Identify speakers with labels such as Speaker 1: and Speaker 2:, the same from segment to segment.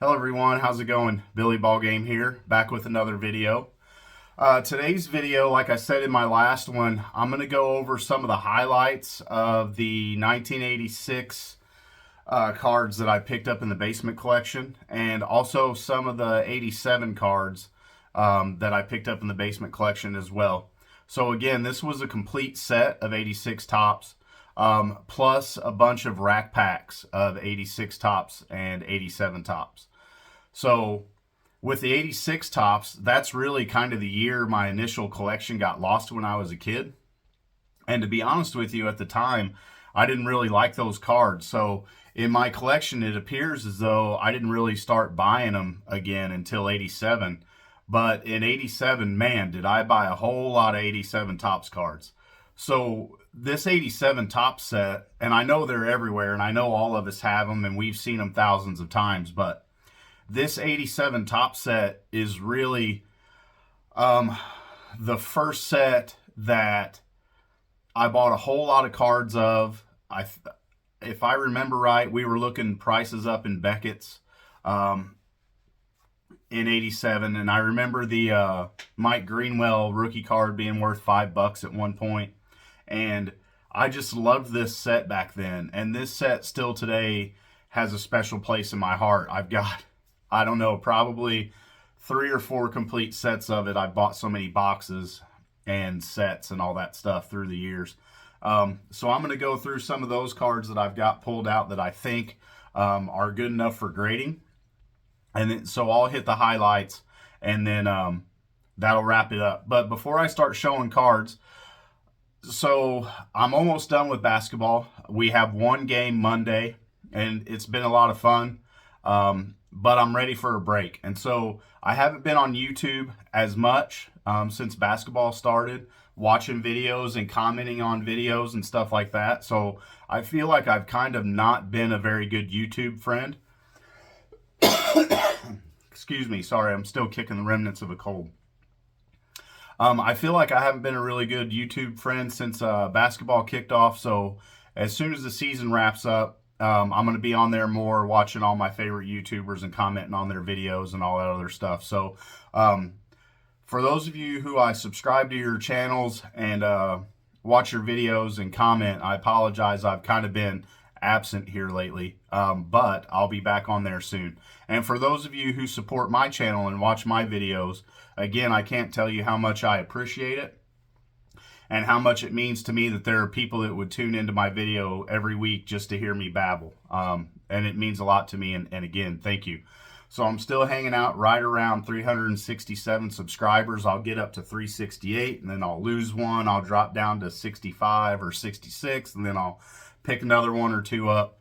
Speaker 1: Hello everyone, how's it going? Billy Ballgame here, back with another video. Today's video, like I said in my last one, I'm going to go over some of the highlights of the 1986 cards that I picked up in the basement collection, and also some of the 87 cards that I picked up in the basement collection as well. So again, this was a complete set of 86 tops, plus a bunch of rack packs of 86 tops and 87 tops. So with the 86 tops, that's really kind of the year my initial collection got lost when I was a kid. And to be honest with you, at the time, I didn't really like those cards. So in my collection, it appears as though I didn't really start buying them again until 87. But in 87, man, did I buy a whole lot of 87 tops cards. So this 87 top set, and I know they're everywhere, and I know all of us have them, and we've seen them thousands of times, but this 87 top set is really the first set that I bought a whole lot of cards of. If I remember right, we were looking prices up in Beckett's in 87, and I remember the Mike Greenwell rookie card being worth $5 at one point, and I just loved this set back then, and this set still today has a special place in my heart. I've got, I don't know, probably 3 or 4 complete sets of it. I've bought so many boxes and sets and all that stuff through the years. So I'm going to go through some of those cards that I've got pulled out that I think are good enough for grading. And then, so I'll hit the highlights, and then that'll wrap it up. But before I start showing cards, so I'm almost done with basketball. We have one game Monday, and it's been a lot of fun. But I'm ready for a break. And so I haven't been on YouTube as much since basketball started, watching videos and commenting on videos and stuff like that. So I feel like I've kind of not been a very good YouTube friend. Excuse me, sorry, I'm still kicking the remnants of a cold. I feel like I haven't been a really good YouTube friend since basketball kicked off. So as soon as the season wraps up, I'm going to be on there more, watching all my favorite YouTubers and commenting on their videos and all that other stuff. So for those of you who I subscribe to your channels and watch your videos and comment, I apologize. I've kind of been absent here lately, but I'll be back on there soon. And for those of you who support my channel and watch my videos, again, I can't tell you how much I appreciate it and how much it means to me that there are people that would tune into my video every week just to hear me babble. And it means a lot to me, and again, thank you. So I'm still hanging out right around 367 subscribers. I'll get up to 368, and then I'll lose one. I'll drop down to 65 or 66, and then I'll pick another one or two up.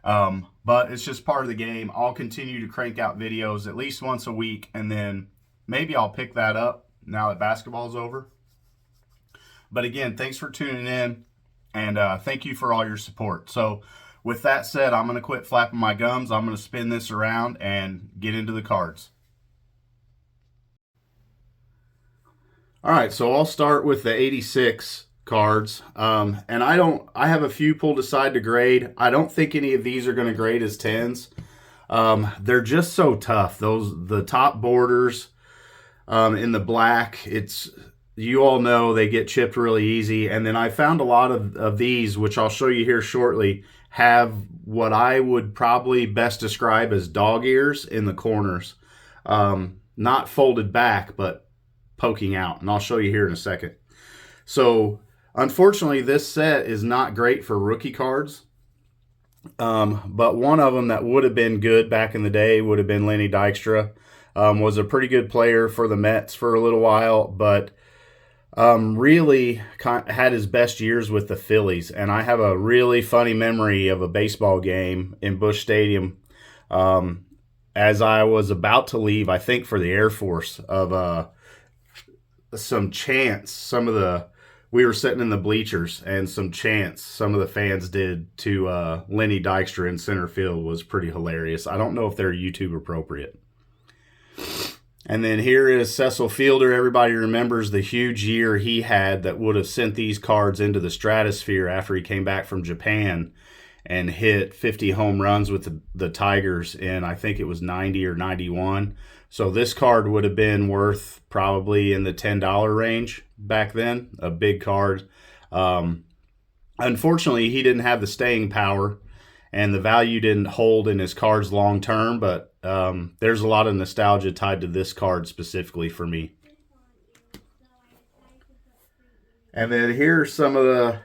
Speaker 1: But it's just part of the game. I'll continue to crank out videos at least once a week, and then maybe I'll pick that up now that basketball's over. But again, thanks for tuning in, and thank you for all your support. So with that said, I'm going to quit flapping my gums. I'm going to spin this around and get into the cards. All right, so I'll start with the 86 cards. And I have a few pulled aside to grade. I don't think any of these are going to grade as 10s. They're just so tough. The top borders in the black, you all know they get chipped really easy. And then I found a lot of these, which I'll show you here shortly, have what I would probably best describe as dog ears in the corners. Not folded back, but poking out. And I'll show you here in a second. So unfortunately, this set is not great for rookie cards. But one of them that would have been good back in the day would have been Lenny Dykstra. Was a pretty good player for the Mets for a little while, but really had his best years with the Phillies. And I have a really funny memory of a baseball game in Busch Stadium as I was about to leave, I think for the Air Force, of some chants. We were sitting in the bleachers, and some chants some of the fans did to Lenny Dykstra in center field was pretty hilarious. I don't know if they're YouTube appropriate. And then here is Cecil Fielder. Everybody remembers the huge year he had that would have sent these cards into the stratosphere after he came back from Japan. and hit 50 home runs with the Tigers in, I think it was 90 or 91. So this card would have been worth probably in the $10 range back then, a big card. Unfortunately, he didn't have the staying power, and the value didn't hold in his cards long term, but there's a lot of nostalgia tied to this card specifically for me. And then here's some of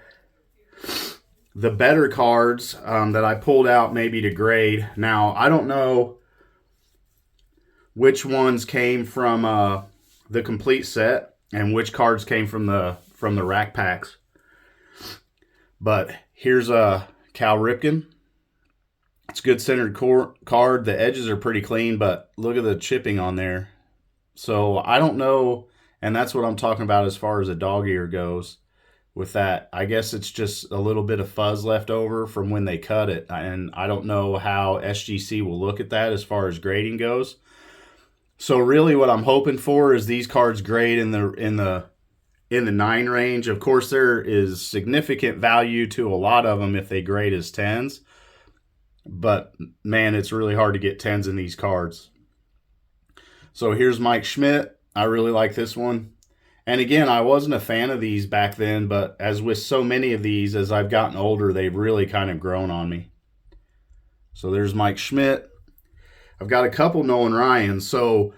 Speaker 1: the better cards that I pulled out maybe to grade. Now, I don't know which ones came from the complete set and which cards came from the rack packs. But here's a Cal Ripken. It's a good centered card. The edges are pretty clean, but look at the chipping on there. So I don't know, and that's what I'm talking about as far as a dog ear goes. With that, I guess it's just a little bit of fuzz left over from when they cut it, and I don't know how SGC will look at that as far as grading goes. So really what I'm hoping for is these cards grade in the 9 range. Of course, there is significant value to a lot of them if they grade as 10s, but man, it's really hard to get 10s in these cards. So here's Mike Schmidt. I really like this one. And again, I wasn't a fan of these back then, but as with so many of these, as I've gotten older, they've really kind of grown on me. So there's Mike Schmidt. I've got a couple Nolan Ryans. So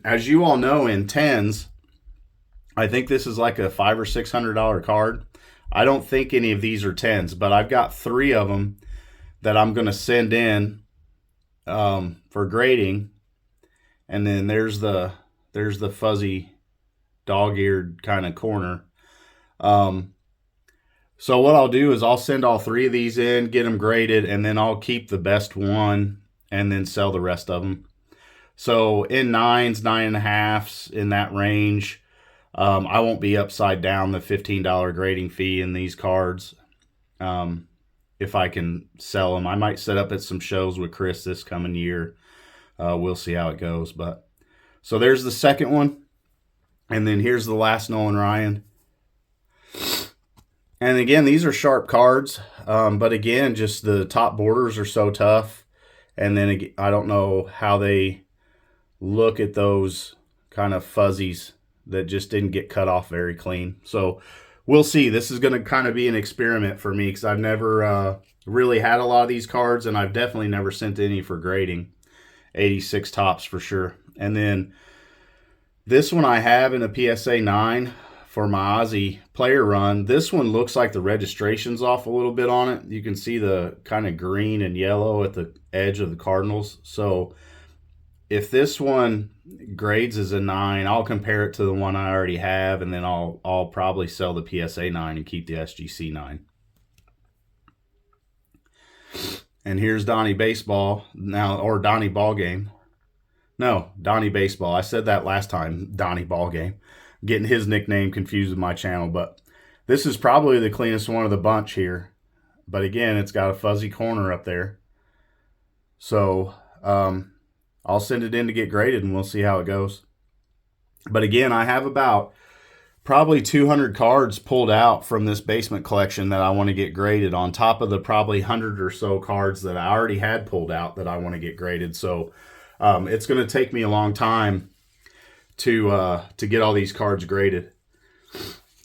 Speaker 1: as you all know, in 10s, I think this is like a $500 or $600 card. I don't think any of these are 10s, but I've got 3 of them that I'm going to send in for grading. And then there's the fuzzy dog-eared kind of corner. So what I'll do is I'll send all 3 of these in, get them graded, and then I'll keep the best one and then sell the rest of them. So in 9s, 9.5s, in that range, I won't be upside down the $15 grading fee in these cards. If I can sell them, I might set up at some shows with Chris this coming year. We'll see how it goes. But so there's the second one, and then here's the last Nolan Ryan. And again, these are sharp cards, but again, just the top borders are so tough. And then I don't know how they look at those kind of fuzzies that just didn't get cut off very clean. So we'll see. This is going to kind of be an experiment for me because I've never really had a lot of these cards, and I've definitely never sent any for grading. 86 tops for sure. And then this one I have in a PSA 9 for my Aussie player run. This one looks like the registration's off a little bit on it. You can see the kind of green and yellow at the edge of the Cardinals. So if this one grades as a 9, I'll compare it to the one I already have, and then I'll probably sell the PSA 9 and keep the SGC 9. And here's Donnie Baseball now, or Donnie Ball Game. No, Donnie Baseball. I said that last time, Donnie Ball Game. Getting his nickname confused with my channel, but this is probably the cleanest one of the bunch here. But again, it's got a fuzzy corner up there. So I'll send it in to get graded, and we'll see how it goes. But again, I have about probably 200 cards pulled out from this basement collection that I want to get graded, on top of the probably 100 or so cards that I already had pulled out that I want to get graded. So it's going to take me a long time to get all these cards graded.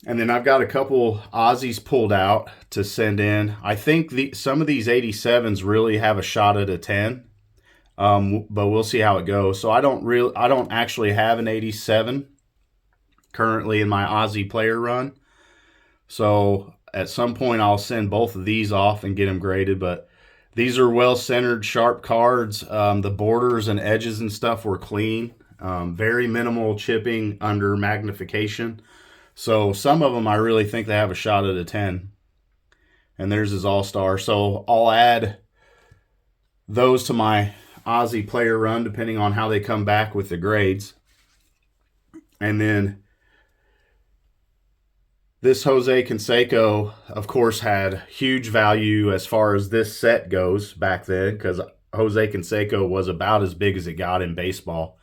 Speaker 1: And then I've got a couple Aussies pulled out to send in. I think some of these 87s really have a shot at a 10. But we'll see how it goes. So I don't actually have an 87 currently in my Aussie player run. So at some point I'll send both of these off and get them graded, but these are well-centered, sharp cards. The borders and edges and stuff were clean. Very minimal chipping under magnification. So some of them I really think they have a shot at a 10. And there's his All-Star. So I'll add those to my Aussie player run depending on how they come back with the grades. And then this Jose Canseco, of course, had huge value as far as this set goes back then, because Jose Canseco was about as big as it got in baseball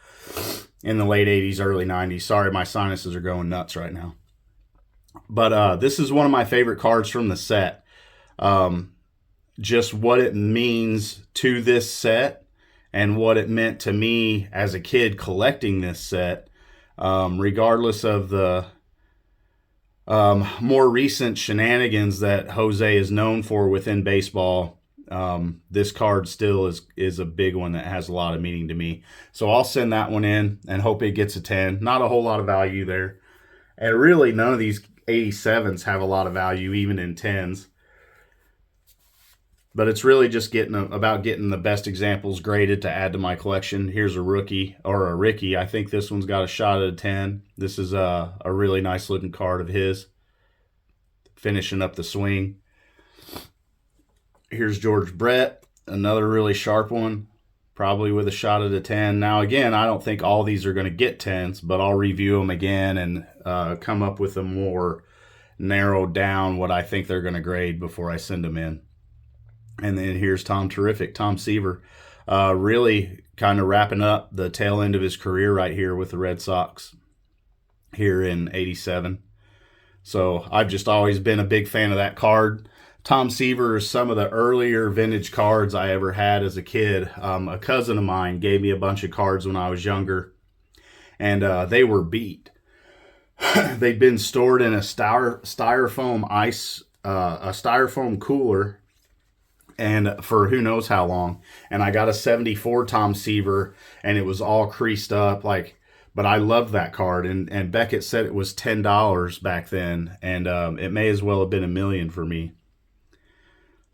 Speaker 1: in the late 80s, early 90s. Sorry, my sinuses are going nuts right now. But this is one of my favorite cards from the set. just what it means to this set and what it meant to me as a kid collecting this set, regardless of the more recent shenanigans that Jose is known for within baseball. This card still is a big one that has a lot of meaning to me. So I'll send that one in and hope it gets a 10. Not a whole lot of value there. And really, none of these 87s have a lot of value, even in 10s. But it's really just about getting the best examples graded to add to my collection. Here's a rookie, or a Ricky. I think this one's got a shot at a 10. This is a really nice looking card of his, finishing up the swing. Here's George Brett, another really sharp one, probably with a shot at a 10. Now, again, I don't think all these are going to get 10s, but I'll review them again and come up with a more narrowed down what I think they're going to grade before I send them in. And then here's Tom Seaver, really kind of wrapping up the tail end of his career right here with the Red Sox here in 87. So I've just always been a big fan of that card. Tom Seaver is some of the earlier vintage cards I ever had as a kid. A cousin of mine gave me a bunch of cards when I was younger, and they were beat. They'd been stored in a styrofoam a styrofoam cooler, and for who knows how long. And I got a 74 Tom Seaver, and it was all creased up, but I loved that card. And Beckett said it was $10 back then, and it may as well have been $1 million for me.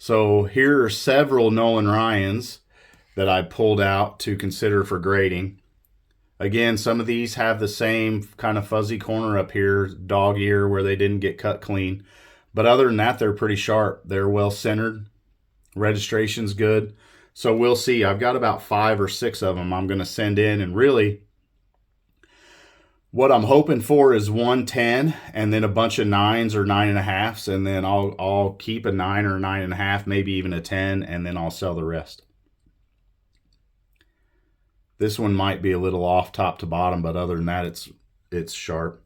Speaker 1: So here are several Nolan Ryans that I pulled out to consider for grading. Again, some of these have the same kind of fuzzy corner up here, dog ear, where they didn't get cut clean. But other than that, they're pretty sharp. They're well centered. Registration's good. So we'll see. I've got about 5 or 6 of them I'm going to send in, and really what I'm hoping for is 110 and then a bunch of 9s or 9.5s, and then I'll keep a 9 or 9.5, maybe even a 10, and then I'll sell the rest. This one might be a little off top to bottom, but other than that, it's sharp.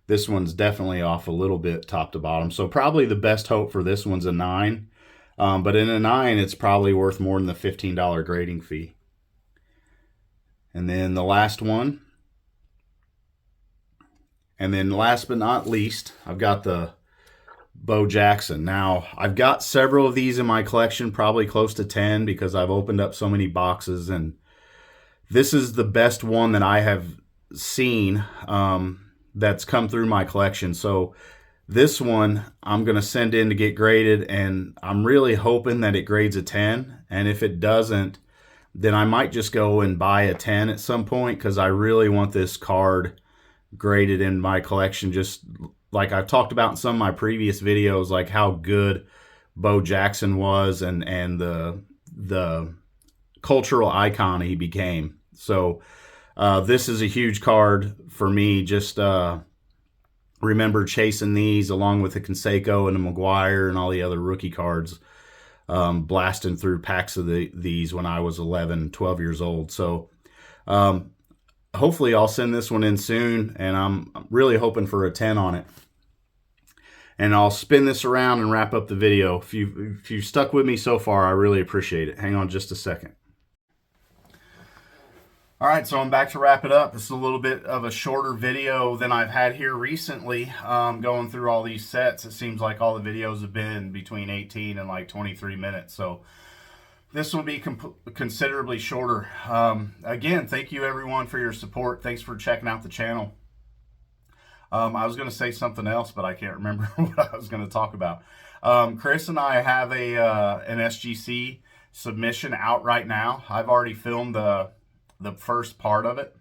Speaker 1: This one's definitely off a little bit top to bottom. So probably the best hope for this one's a 9. But in a 9, it's probably worth more than the $15 grading fee. And then the last one. And then last but not least, I've got the Bo Jackson. Now, I've got several of these in my collection, probably close to 10, because I've opened up so many boxes. And this is the best one that I have seen that's come through my collection. So this one I'm going to send in to get graded, and I'm really hoping that it grades a 10. And if it doesn't, then I might just go and buy a 10 at some point, because I really want this card graded in my collection, just like I've talked about in some of my previous videos, like how good Bo Jackson was and the cultural icon he became. So this is a huge card for me. Just remember chasing these along with the Canseco and the McGuire and all the other rookie cards, blasting through packs of these when I was 11, 12 years old. So hopefully I'll send this one in soon, and I'm really hoping for a 10 on it. And I'll spin this around and wrap up the video. If you've stuck with me so far, I really appreciate it. Hang on just a second. All right, so I'm back to wrap it up. This is a little bit of a shorter video than I've had here recently, going through all these sets. It seems like all the videos have been between 18 and like 23 minutes. So this will be considerably shorter. Again, thank you everyone for your support. Thanks for checking out the channel. I was going to say something else, but I can't remember what I was going to talk about. Chris and I have an SGC submission out right now. I've already filmed the first part of it.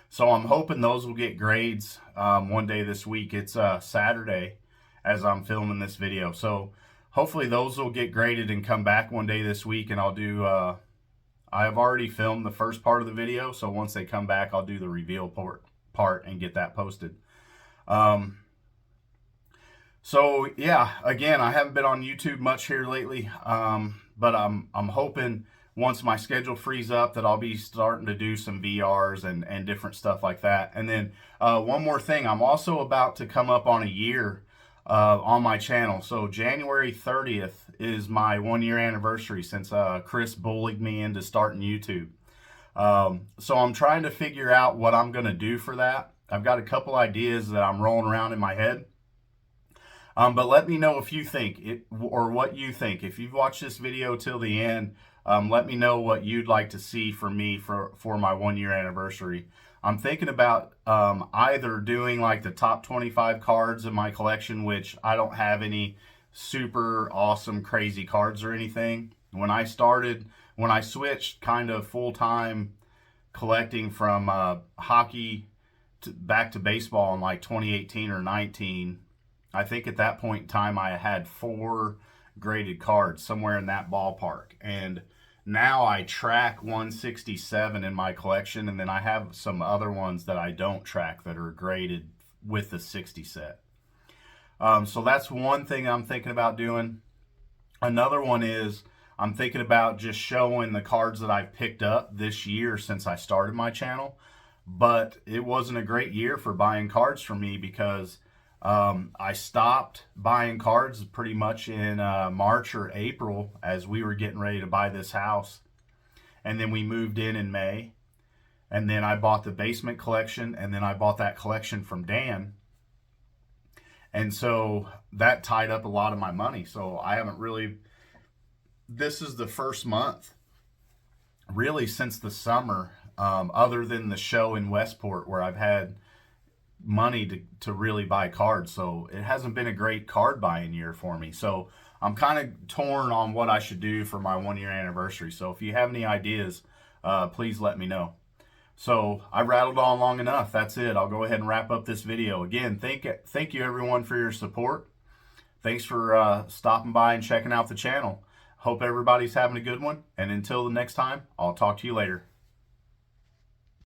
Speaker 1: So I'm hoping those will get grades one day this week. It's Saturday as I'm filming this video. So hopefully those will get graded and come back one day this week, and I'll do, I have already filmed the first part of the video, so once they come back, I'll do the reveal part and get that posted. So yeah, again, I haven't been on YouTube much here lately, but I'm hoping once my schedule frees up that I'll be starting to do some VRs and different stuff like that. And then one more thing, I'm also about to come up on a year on my channel. So January 30th is my 1 year anniversary since Chris bullied me into starting YouTube. So I'm trying to figure out what I'm going to do for that. I've got a couple ideas that I'm rolling around in my head. But let me know if you think it, or what you think. If you've watched this video till the end, let me know what you'd like to see from me for my 1 year anniversary. I'm thinking about either doing like the top 25 cards in my collection, which I don't have any super awesome crazy cards or anything. When I switched kind of full-time collecting from hockey back to baseball in like 2018 or 19, I think at that point in time I had 4 graded cards, somewhere in that ballpark. And now I track 167 in my collection, and then I have some other ones that I don't track that are graded with the 60 set. So that's one thing I'm thinking about doing. Another one is I'm thinking about just showing the cards that I've picked up this year since I started my channel. But it wasn't a great year for buying cards for me because I stopped buying cards pretty much in March or April as we were getting ready to buy this house. And then we moved in May. And then I bought the basement collection, and then I bought that collection from Dan. And so that tied up a lot of my money. So I haven't really, this is the first month really since the summer, other than the show in Westport, where I've had money to really buy cards. So it hasn't been a great card buying year for me. So I'm kind of torn on what I should do for my 1 year anniversary. So if you have any ideas, please let me know. So I rattled on long enough. That's it. I'll go ahead and wrap up this video. Again, thank you everyone for your support. Thanks for stopping by and checking out the channel. Hope everybody's having a good one. And until the next time, I'll talk to you later.